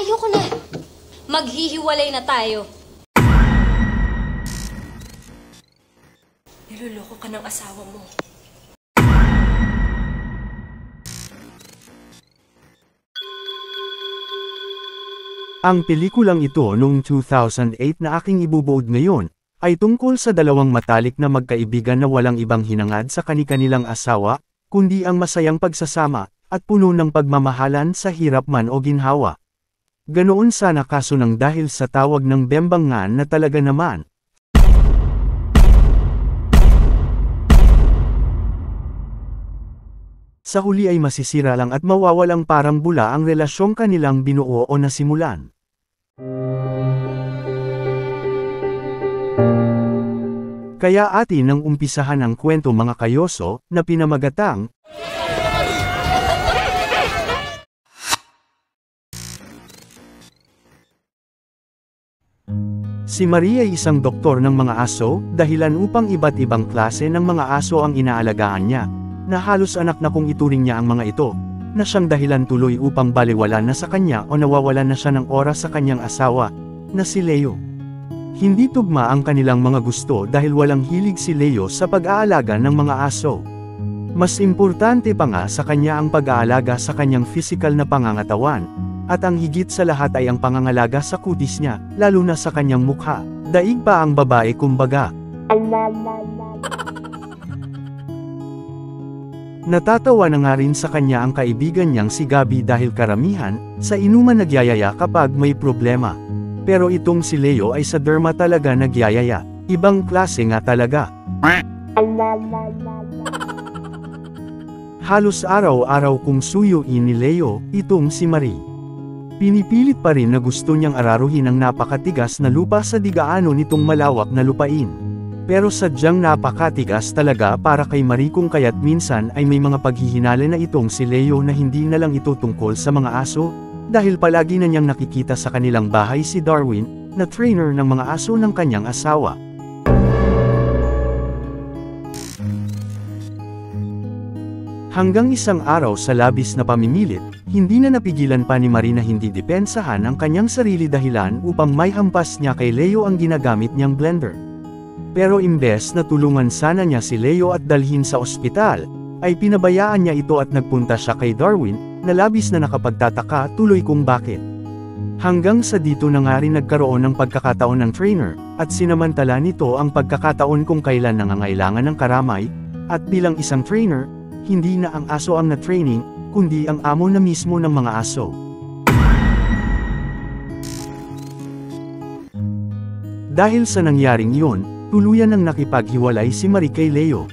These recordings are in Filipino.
Ayoko na. Maghihiwalay na tayo. Niloloko ka ng asawa mo. Ang pelikulang ito noong 2008 na aking ibubuod ngayon, ay tungkol sa dalawang matalik na magkaibigan na walang ibang hinangad sa kani-kanilang asawa, kundi ang masayang pagsasama, at puno ng pagmamahalan sa hirap man o ginhawa. Ganoon sana kaso nang dahil sa tawag ng bembangan na talaga naman. Sa huli ay masisira lang at mawawalang parang bula ang relasyong kanilang binuo o nasimulan. Kaya atin nang umpisahan ang kwento mga kayoso, na pinamagatang Si Marie ay isang doktor ng mga aso, dahilan upang iba't ibang klase ng mga aso ang inaalagaan niya, na halos anak na kung ituring niya ang mga ito, na siyang dahilan tuloy upang baliwala na sa kanya o nawawalan na siya ng oras sa kanyang asawa, na si Leo. Hindi tugma ang kanilang mga gusto dahil walang hilig si Leo sa pag-aalaga ng mga aso. Mas importante pa nga sa kanya ang pag-aalaga sa kanyang physical na pangangatawan, at ang higit sa lahat ay ang pangangalaga sa kutis niya, lalo na sa kanyang mukha. Daig pa ang babae kumbaga. Natatawa na nga rin sa kanya ang kaibigan niyang si Gabi dahil karamihan, sa inuman nagyayaya kapag may problema. Pero itong si Leo ay sa derma talaga nagyayaya. Ibang klase nga talaga. Halos araw-araw kung suyuin ni Leo, itong si Marie. Pinipilit pa rin na gusto niyang araruhin ang napakatigas na lupa sa digaano nitong malawak na lupain. Pero sadyang napakatigas talaga para kay Marie kung kaya't minsan ay may mga paghihinala na itong si Leo na hindi na lang ito tungkol sa mga aso, dahil palagi na niyang nakikita sa kanilang bahay si Darwin, na trainer ng mga aso ng kanyang asawa. Hanggang isang araw sa labis na pamimilit, hindi na napigilan pa ni Marie na hindi depensahan ang kanyang sarili dahilan upang may hampas niya kay Leo ang ginagamit niyang blender. Pero imbes na tulungan sana niya si Leo at dalhin sa ospital, ay pinabayaan niya ito at nagpunta siya kay Darwin, na labis na nakapagtataka tuloy kung bakit. Hanggang sa dito na nga rin nagkaroon ng pagkakataon ng trainer, at sinamantala nito ang pagkakataon kung kailan nangangailangan ng karamay, at bilang isang trainer, hindi na ang aso ang na-training, kundi ang amo na mismo ng mga aso. Dahil sa nangyaring iyon, tuluyan nang nakipaghiwalay si Marie kay Leo.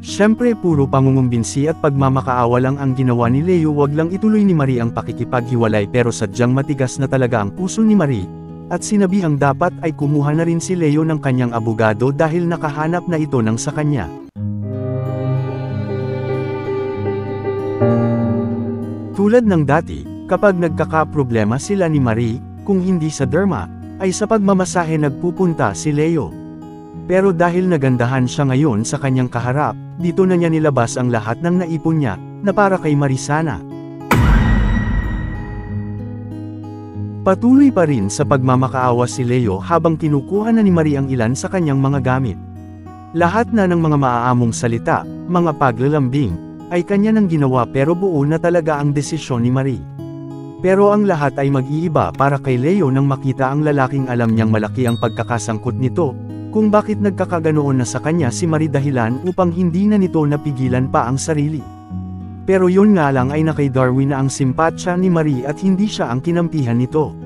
Siyempre puro pangungumbinsi at pagmamakaawa lang ang ginawa ni Leo, wag lang ituloy ni Marie ang pakikipaghiwalay, pero sadyang matigas na talaga ang puso ni Marie, at sinabihang dapat ay kumuha na rin si Leo ng kanyang abogado dahil nakahanap na ito ng sa kanya. Tulad ng dati, kapag nagkakaproblema sila ni Marie, kung hindi sa derma, ay sa pagmamasahe nagpupunta si Leo. Pero dahil nagandahan siya ngayon sa kanyang kaharap, dito na niya nilabas ang lahat ng naipon niya, na para kay Marie sana. Patuloy pa rin sa pagmamakaawa si Leo habang kinukuha na ni Marie ang ilan sa kanyang mga gamit. Lahat na ng mga maaamong salita, mga paglalambing, ay kanya nang ginawa, pero buo na talaga ang desisyon ni Marie. Pero ang lahat ay mag-iiba para kay Leo nang makita ang lalaking alam niyang malaki ang pagkakasangkot nito, kung bakit nagkakaganoon na sa kanya si Marie dahilan upang hindi na nito napigilan pa ang sarili. Pero yun nga lang ay na kay Darwin na ang simpatsya ni Marie at hindi siya ang kinampihan nito.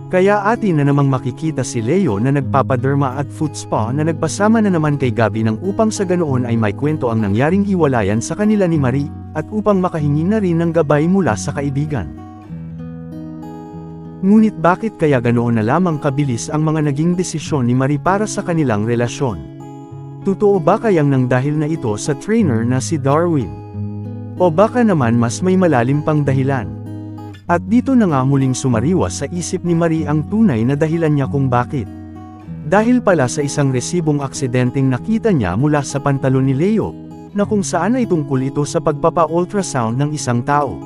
Kaya atin na namang makikita si Leo na nagpapaderma at foot spa na nagpasama na naman kay Gabi nang upang sa ganoon ay may kwento ang nangyaring hiwalayan sa kanila ni Marie, at upang makahingi na rin ng gabay mula sa kaibigan. Ngunit bakit kaya ganoon na lamang kabilis ang mga naging desisyon ni Marie para sa kanilang relasyon? Totoo ba kayang nang dahil na ito sa trainer na si Darwin? O baka naman mas may malalim pang dahilan? At dito na nga muling sumariwas sa isip ni Marie ang tunay na dahilan niya kung bakit. Dahil pala sa isang resibong aksidenteng nakita niya mula sa pantalon ni Leo, na kung saan ay tungkol ito sa pagpapa-ultrasound ng isang tao.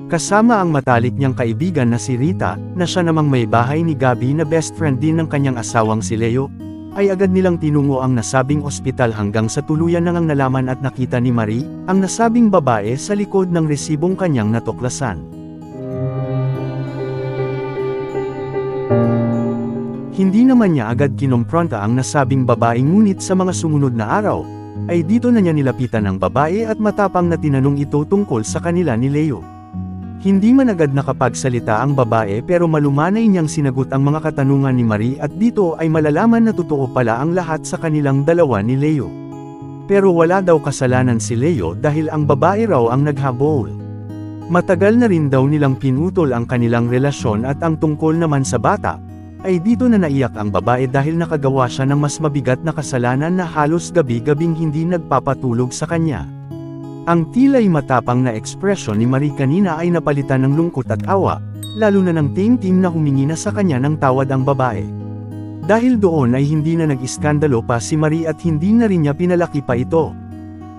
Kasama ang matalik niyang kaibigan na si Rita, na siya namang may bahay ni Gabby na best friend din ng kanyang asawang si Leo, ay agad nilang tinungo ang nasabing ospital hanggang sa tuluyan nang nalaman at nakita ni Marie, ang nasabing babae sa likod ng resibong kanyang natuklasan. Hindi naman niya agad kinompronta ang nasabing babae ngunit sa mga sumunod na araw, ay dito na niya nilapitan ang babae at matapang na tinanong ito tungkol sa kanila ni Leo. Hindi man agad nakapagsalita ang babae pero malumanay niyang sinagot ang mga katanungan ni Marie at dito ay malalaman na totoo pala ang lahat sa kanilang dalawa ni Leo. Pero wala daw kasalanan si Leo dahil ang babae raw ang naghabol. Matagal na rin daw nilang pinutol ang kanilang relasyon at ang tungkol naman sa bata, ay dito na naiyak ang babae dahil nakagawa siya ng mas mabigat na kasalanan na halos gabi-gabing hindi nagpapatulog sa kanya. Ang tila'y matapang na ekspresyon ni Marie kanina ay napalitan ng lungkot at awa, lalo na ng team na humingi na sa kanya ng tawad ang babae. Dahil doon ay hindi na nag-iskandalo pa si Marie at hindi na rin niya pinalaki pa ito.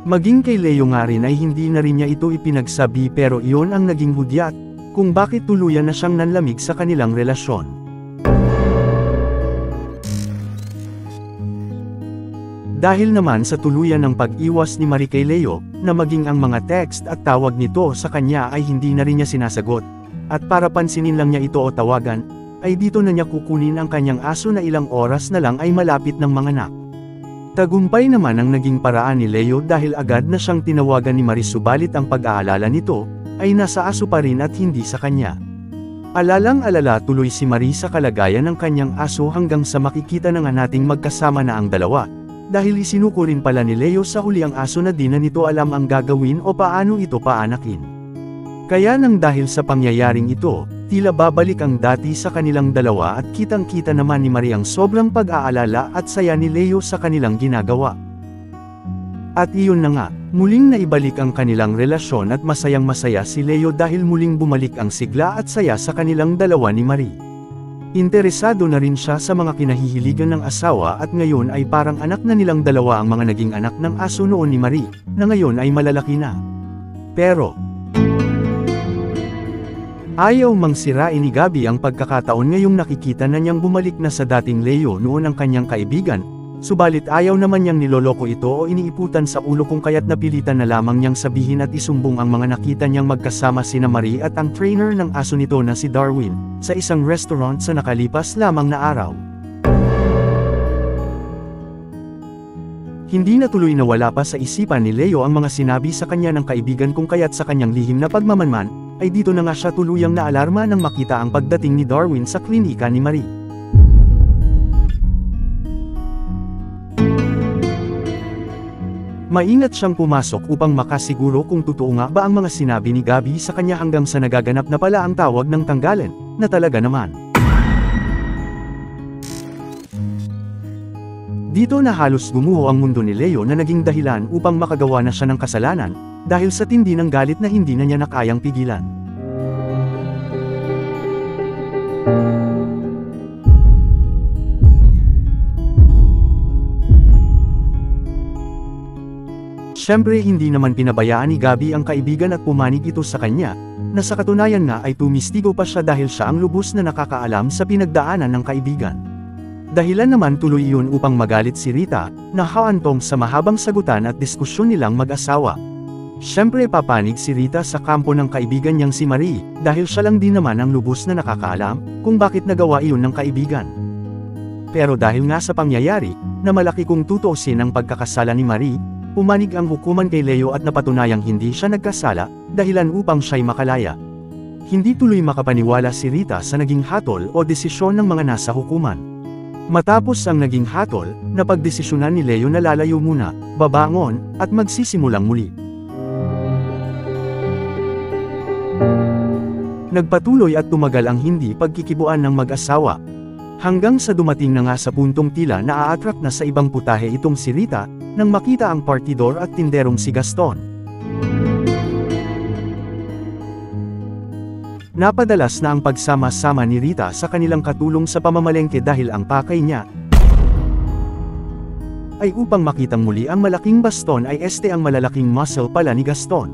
Maging kay Leo nga rin ay hindi na rin niya ito ipinagsabi pero iyon ang naging hudyat, kung bakit tuluyan na siyang nanlamig sa kanilang relasyon. Dahil naman sa tuluyan ng pag-iwas ni Marie kay Leo, na maging ang mga text at tawag nito sa kanya ay hindi na rin niya sinasagot, at para pansinin lang niya ito o tawagan, ay dito na niya kukunin ang kanyang aso na ilang oras na lang ay malapit ng manganak. Tagumpay naman ang naging paraan ni Leo dahil agad na siyang tinawagan ni Marie subalit ang pag-aalala nito, ay nasa aso pa rin at hindi sa kanya. Alalang-alala tuloy si Marie sa kalagayan ng kanyang aso hanggang sa makikita na nga nating magkasama na ang dalawa. Dahil isinuko rin pala ni Leo sa huli ang aso na di na nito alam ang gagawin o paano ito paanakin. Kaya nang dahil sa pangyayaring ito, tila babalik ang dati sa kanilang dalawa at kitang-kita naman ni Marie ang sobrang pag-aalala at saya ni Leo sa kanilang ginagawa. At iyon na nga, muling naibalik ang kanilang relasyon at masayang-masaya si Leo dahil muling bumalik ang sigla at saya sa kanilang dalawa ni Marie. Interesado na rin siya sa mga kinahihiligan ng asawa at ngayon ay parang anak na nilang dalawa ang mga naging anak ng aso noon ni Marie, na ngayon ay malalaki na. Pero ayaw mang sirain ni Gabby ang pagkakataon ngayong nakikita na niyang bumalik na sa dating Leo noon ang kanyang kaibigan, subalit ayaw naman niyang niloloko ito o iniiputan sa ulo kung kaya't napilitan na lamang niyang sabihin at isumbong ang mga nakita niyang magkasama sina Marie at ang trainer ng aso nito na si Darwin, sa isang restaurant sa nakalipas lamang na araw. Hindi na tuloy na wala pa sa isipan ni Leo ang mga sinabi sa kanya ng kaibigan kung kaya't sa kanyang lihim na pagmamanman, ay dito na nga siya tuluyang naalarma nang makita ang pagdating ni Darwin sa klinika ni Marie. Maingat siyang pumasok upang makasiguro kung totoo nga ba ang mga sinabi ni Gabby sa kanya hanggang sa nagaganap na pala ang tawag ng tanggalan, na talaga naman. Dito na halos gumuho ang mundo ni Leo na naging dahilan upang makagawa na siya ng kasalanan, dahil sa tindi ng galit na hindi na niya nakayang pigilan. Siyempre hindi naman pinabayaan ni Gabby ang kaibigan at pumanig ito sa kanya, na sa katunayan nga ay tumistigo pa siya dahil siya ang lubos na nakakaalam sa pinagdaanan ng kaibigan. Dahilan naman tuloy iyon upang magalit si Rita, na haantong sa mahabang sagutan at diskusyon nilang mag-asawa. Siyempre papanig si Rita sa kampo ng kaibigan niyang si Marie, dahil siya lang din naman ang lubos na nakakaalam, kung bakit nagawa iyon ng kaibigan. Pero dahil nga sa pangyayari, na malaki kong tutuusin ang pagkakasala ni Marie, pumanig ang hukuman kay Leo at napatunayang hindi siya nagkasala, dahilan upang siya'y makalaya. Hindi tuloy makapaniwala si Rita sa naging hatol o desisyon ng mga nasa hukuman. Matapos ang naging hatol, napagdesisyonan ni Leo na lalayo muna, babangon, at magsisimulang muli. Nagpatuloy at tumagal ang hindi pagkikibuan ng mag-asawa. Hanggang sa dumating na nga sa puntong tila na a-attract na sa ibang putahe itong si Rita, nang makita ang partidor at tinderong si Gaston. Napadalas na ang pagsama-sama ni Rita sa kanilang katulong sa pamamalengke dahil ang pakay niya ay upang makitang muli ang malaking baston ay ang malalaking muscle pala ni Gaston.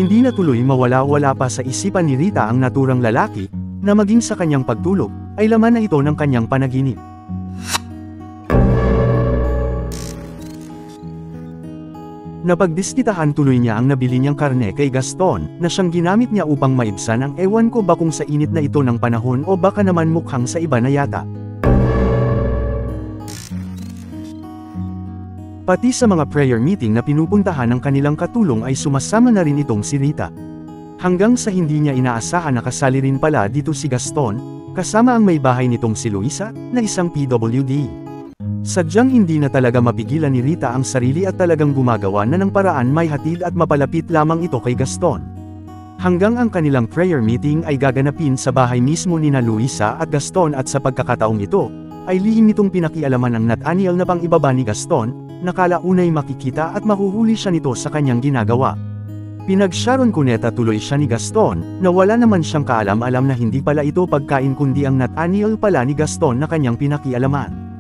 Hindi na tuloy mawala-wala pa sa isipan ni Rita ang naturang lalaki, na maging sa kanyang pagtulog, ay laman na ito ng kanyang panaginip. Napagdiskitahan tuloy niya ang nabili niyang karne kay Gaston, na siyang ginamit niya upang maibsan ang ewan ko ba kung sa init na ito ng panahon o baka naman mukhang sa iba na yata. Pati sa mga prayer meeting na pinupuntahan ng kanilang katulong ay sumasama na rin itong si Rita. Hanggang sa hindi niya inaasahan na kasali rin pala dito si Gaston, kasama ang may bahay nitong si Luisa, na isang PWD. Sadyang hindi na talaga mapigilan ni Rita ang sarili at talagang gumagawa na ng paraan may hatid at mapalapit lamang ito kay Gaston. Hanggang ang kanilang prayer meeting ay gaganapin sa bahay mismo ni na Luisa at Gaston at sa pagkakataong ito, ay lihim nitong pinakialaman ang Nathaniel na pang-ibaba ni Gaston, nakalaunay makikita at mahuhuli siya nito sa kanyang ginagawa. Pinag-Sharon Cuneta tuloy siya ni Gaston, na wala naman siyang kaalam-alam na hindi pala ito pagkain kundi ang Nathaniel pala ni Gaston na kanyang pinakialaman.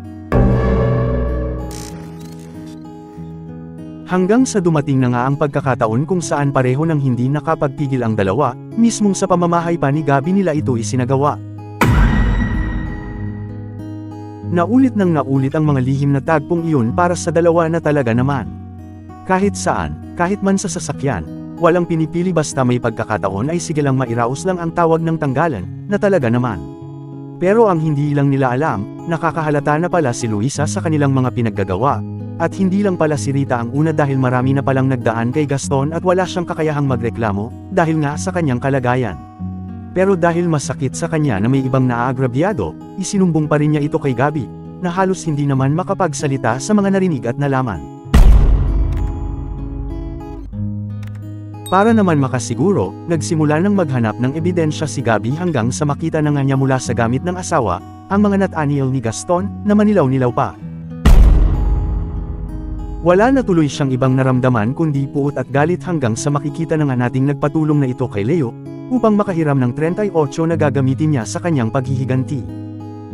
Hanggang sa dumating na nga ang pagkakataon kung saan pareho nang hindi nakapagpigil ang dalawa, mismong sa pamamahay pa ni Gabby nila ito isinagawa. Naulit nang naulit ang mga lihim na tagpong iyon para sa dalawa na talaga naman. Kahit saan, kahit man sa sasakyan, walang pinipili basta may pagkakataon ay sige lang mairaos lang ang tawag ng tanggalan, na talaga naman. Pero ang hindi lang nila alam, nakakahalata na pala si Luisa sa kanilang mga pinaggagawa. At hindi lang pala si Rita ang una dahil marami na palang nagdaan kay Gaston at wala siyang kakayahang magreklamo, dahil nga sa kanyang kalagayan. Pero dahil masakit sa kanya na may ibang naaagrabyado, isinumbong pa rin niya ito kay Gabby, na halos hindi naman makapagsalita sa mga narinig at nalaman. Para naman makasiguro, nagsimula ng maghanap ng ebidensya si Gabby hanggang sa makita na nga niya mula sa gamit ng asawa, ang mga Nathaniel ni Gaston, na manilaw-nilaw pa. Wala na tuloy siyang ibang naramdaman kundi puot at galit hanggang sa makikita na nga nating nagpatulong na ito kay Leo, upang makahiram ng 38 na gagamitin niya sa kanyang paghihiganti.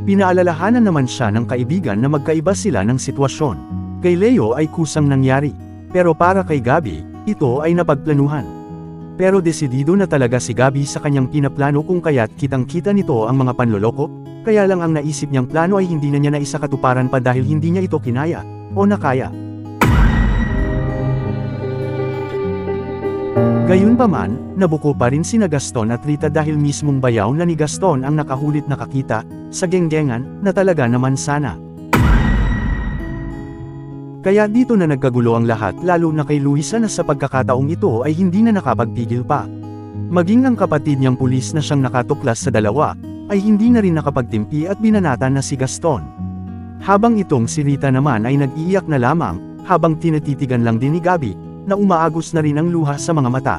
Pinaalalahanan naman siya ng kaibigan na magkaiba sila ng sitwasyon. Kay Leo ay kusang nangyari, pero para kay Gabby, ito ay napagplanuhan. Pero desidido na talaga si Gabby sa kanyang pinaplano kung kaya't kitang-kita nito ang mga panloloko, kaya lang ang naisip niyang plano ay hindi na niya naisakatuparan pa dahil hindi niya ito kinaya, o nakaya. Gayunpaman, nabuko pa rin sina Gaston at Rita dahil mismong bayaw na ni Gaston ang nakahulit nakakita, sa genggengan, na talaga naman sana. Kaya dito na nagkagulo ang lahat lalo na kay Luisa na sa pagkakataong ito ay hindi na nakapagpigil pa. Maging ang kapatid niyang pulis na siyang nakatuklas sa dalawa, ay hindi na rin nakapagtimpi at binanatan na si Gaston. Habang itong si Rita naman ay nag-iiyak na lamang, habang tinatitigan lang din ni Gabby, na umaagos na rin ang luha sa mga mata.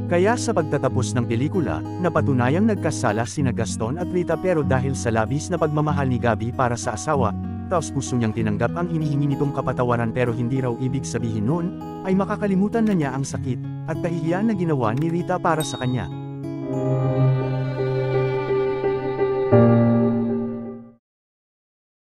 Kaya sa pagtatapos ng pelikula, napatunayang nagkasala sina Gaston at Rita pero dahil sa labis na pagmamahal ni Gabby para sa asawa, taos puso niyang tinanggap ang hinihingi nitong kapatawaran pero hindi raw ibig sabihin noon, ay makakalimutan na niya ang sakit, at kahihiyan na ginawa ni Rita para sa kanya.